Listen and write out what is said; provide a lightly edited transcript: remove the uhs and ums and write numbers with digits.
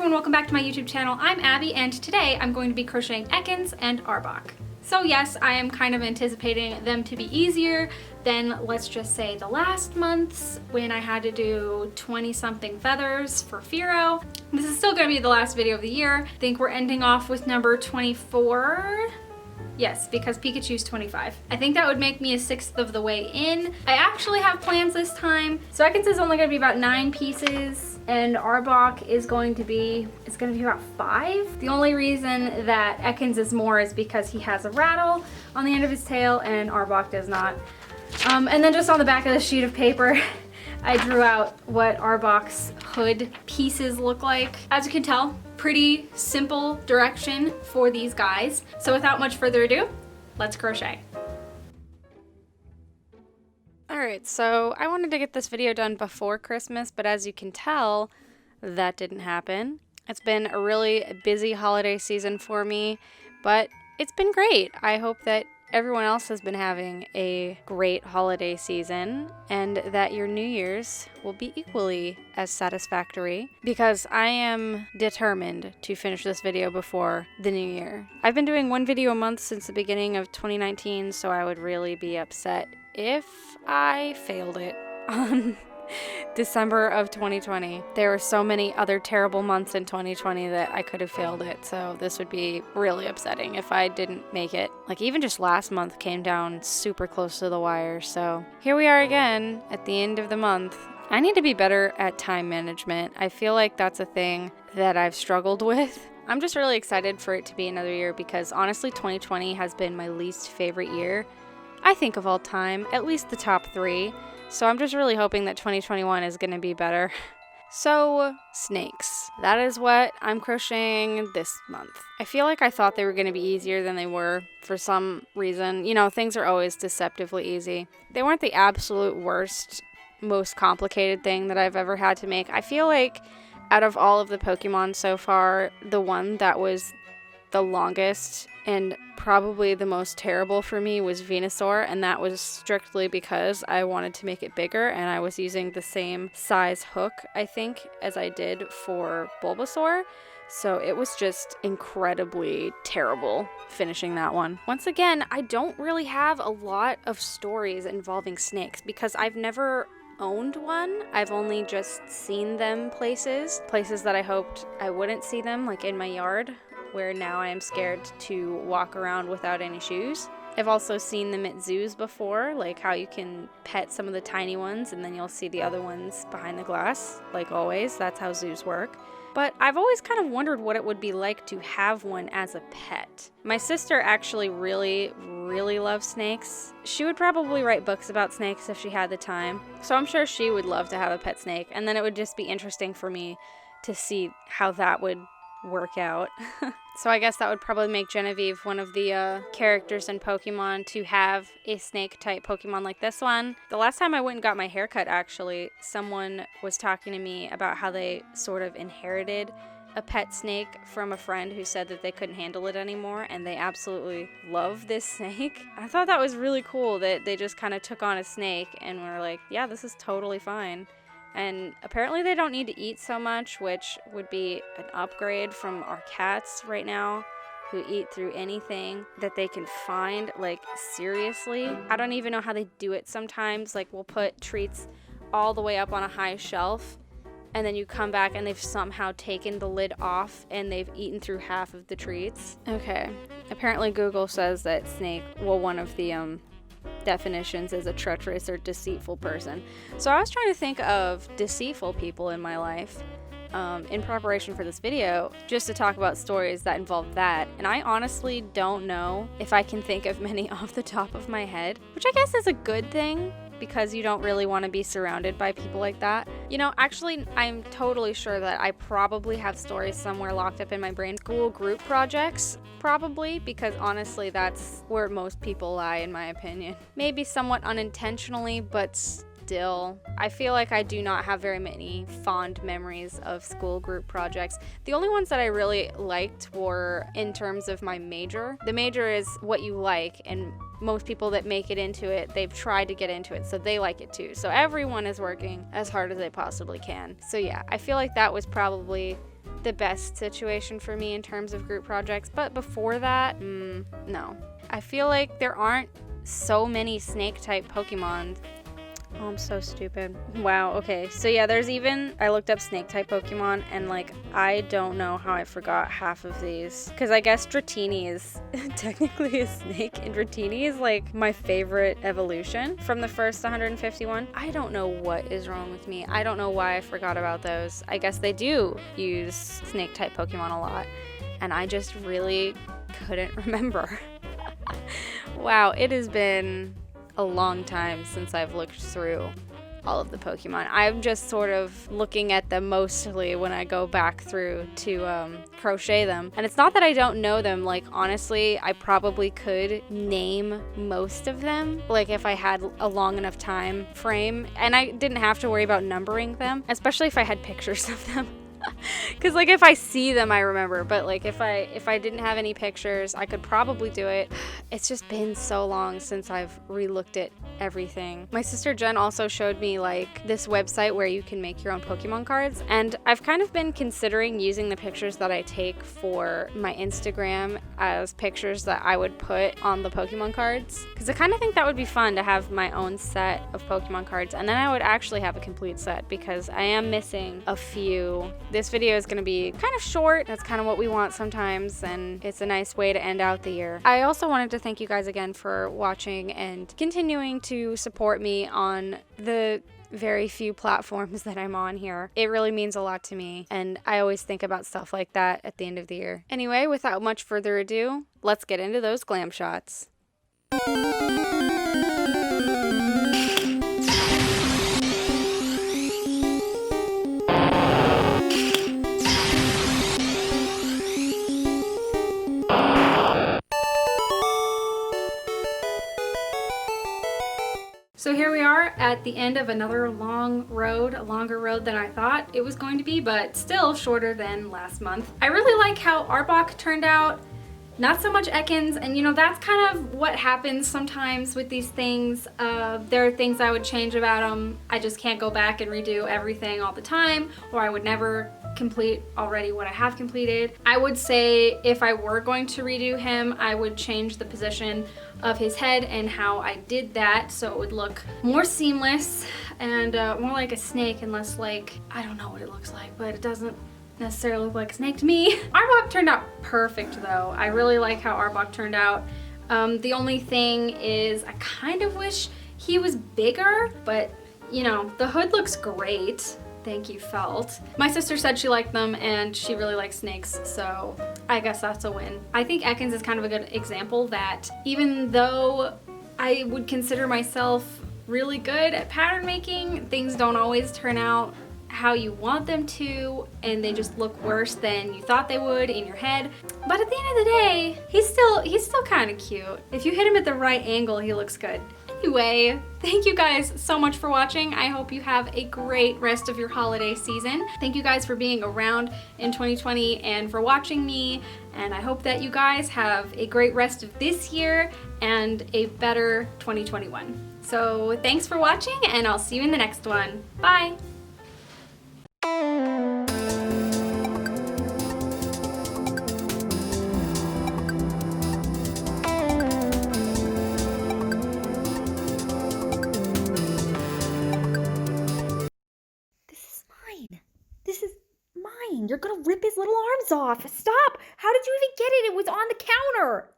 everyone, welcome back to my YouTube channel. I'm Abby and today I'm going to be crocheting Ekans and Arbok. So yes, I am kind of anticipating them to be easier than, let's just say, the last months when I had to do 20 something feathers for Firo. This is still going to be the last video of the year. I think we're ending off with number 24. Yes, because Pikachu's 25. I think that would make me a 1/6 of the way in. I actually have plans this time. So Ekans is only gonna be about 9 pieces and Arbok is going to be, it's gonna be about 5. The only reason that Ekans is more is because he has a rattle on the end of his tail and Arbok does not. And then just on the back of the sheet of paper, I drew out what Arbok's hood pieces look like. As you can tell, pretty simple direction for these guys. So without much further ado, let's crochet. Alright, so I wanted to get this video done before Christmas, but as you can tell, that didn't happen. It's been a really busy holiday season for me, but it's been great. I hope that everyone else has been having a great holiday season and that your New Year's will be equally as satisfactory, because I am determined to finish this video before the new year. I've been doing 1 video a month since the beginning of 2019, so I would really be upset if I failed it on December of 2020. There were so many other terrible months in 2020 that I could have failed it, so this would be really upsetting if I didn't make it. Like, even just last month came down super close to the wire, so here we are again at the end of the month. I need to be better at time management. I feel like that's a thing that I've struggled with. I'm just really excited for it to be another year because honestly 2020 has been my least favorite year, I think, of all time, at least the top 3. So I'm just really hoping that 2021 is going to be better. So, snakes. That is what I'm crocheting this month. I feel like I thought they were going to be easier than they were for some reason. You know, things are always deceptively easy. They weren't the absolute worst, most complicated thing that I've ever had to make. I feel like out of all of the Pokemon so far, the one that was the longest and probably the most terrible for me was Venusaur, and that was strictly because I wanted to make it bigger and I was using the same size hook, I think, as I did for Bulbasaur. So it was just incredibly terrible finishing that one. Once again, I don't really have a lot of stories involving snakes because I've never owned one. I've only just seen them places that I hoped I wouldn't see them, like in my yard, where now I am scared to walk around without any shoes. I've also seen them at zoos before, like how you can pet some of the tiny ones and then you'll see the other ones behind the glass. Like always, that's how zoos work. But I've always kind of wondered what it would be like to have one as a pet. My sister actually really loves snakes. She would probably write books about snakes if she had the time. So I'm sure she would love to have a pet snake, and then it would just be interesting for me to see how that would work out. So I guess that would probably make Genevieve one of the characters in Pokemon to have a snake type Pokemon like this one. The last time I went and got my hair cut, actually, someone was talking to me about how they sort of inherited a pet snake from a friend who said that they couldn't handle it anymore, and they absolutely love this snake. I thought that was really cool that they just kind of took on a snake and were like, yeah, this is totally fine. And apparently they don't need to eat so much, which would be an upgrade from our cats right now, who eat through anything that they can find. Like, seriously, I don't even know how they do it sometimes. Like, we'll put treats all the way up on a high shelf, and then you come back and they've somehow taken the lid off and they've eaten through half of the treats. Okay, apparently Google says that snake, well, one of the definitions is a treacherous or deceitful person. So I was trying to think of deceitful people in my life in preparation for this video, just to talk about stories that involve that, and I honestly don't know if I can think of many off the top of my head, which I guess is a good thing because you don't really want to be surrounded by people like that. You know, actually, I'm totally sure that I probably have stories somewhere locked up in my brain. School group projects, probably, because honestly, that's where most people lie, in my opinion. Maybe somewhat unintentionally, but still, I feel like I do not have very many fond memories of school group projects. The only ones that I really liked were in terms of my major. The major is what you like, and most people that make it into it, they've tried to get into it, so they like it too. So everyone is working as hard as they possibly can. So yeah, I feel like that was probably the best situation for me in terms of group projects, but before that, no. I feel like there aren't so many snake-type Pokemon. Oh, I'm so stupid. Wow, okay. So yeah, I looked up snake-type Pokemon, and like, I don't know how I forgot half of these. Because I guess Dratini is technically a snake, and Dratini is like my favorite evolution from the first 151. I don't know what is wrong with me. I don't know why I forgot about those. I guess they do use snake-type Pokemon a lot, and I just really couldn't remember. Wow, it has been a long time since I've looked through all of the Pokemon. I'm just sort of looking at them mostly when I go back through to crochet them. And it's not that I don't know them. Like, honestly, I probably could name most of them, like if I had a long enough time frame, and I didn't have to worry about numbering them, especially if I had pictures of them. Because like if I see them I remember, but like if I didn't have any pictures I could probably do it. It's just been so long since I've re-looked at everything. My sister Jen also showed me like this website where you can make your own Pokemon cards, and I've kind of been considering using the pictures that I take for my Instagram as pictures that I would put on the Pokemon cards, because I kind of think that would be fun to have my own set of Pokemon cards, and then I would actually have a complete set because I am missing a few. This video is going to be kind of short. That's kind of what we want sometimes, and it's a nice way to end out the year. I also wanted to thank you guys again for watching and continuing to support me on the very few platforms that I'm on here. It really means a lot to me, and I always think about stuff like that at the end of the year. Anyway, without much further ado, let's get into those glam shots. So here we are at the end of another long road, a longer road than I thought it was going to be, but still shorter than last month. I really like how Arbok turned out, not so much Ekans, and you know, that's kind of what happens sometimes with these things. There are things I would change about them. I just can't go back and redo everything all the time, or I would never complete already what I have completed. I would say if I were going to redo him, I would change the position of his head and how I did that so it would look more seamless and more like a snake, and less like, I don't know what it looks like, but it doesn't necessarily look like a snake to me. Arbok turned out perfect though. I really like how Arbok turned out. The only thing is I kind of wish he was bigger, but you know, the hood looks great. Thank you, Felt. My sister said she liked them and she really likes snakes, so I guess that's a win. I think Ekans is kind of a good example that even though I would consider myself really good at pattern making, things don't always turn out how you want them to, and they just look worse than you thought they would in your head. But at the end of the day, he's still kind of cute. If you hit him at the right angle, he looks good. Anyway, thank you guys so much for watching. I hope you have a great rest of your holiday season. Thank you guys for being around in 2020 and for watching me, and I hope that you guys have a great rest of this year and a better 2021. So thanks for watching, and I'll see you in the next one. Bye! This is mine. You're gonna rip his little arms off. Stop! How did you even get it? It was on the counter.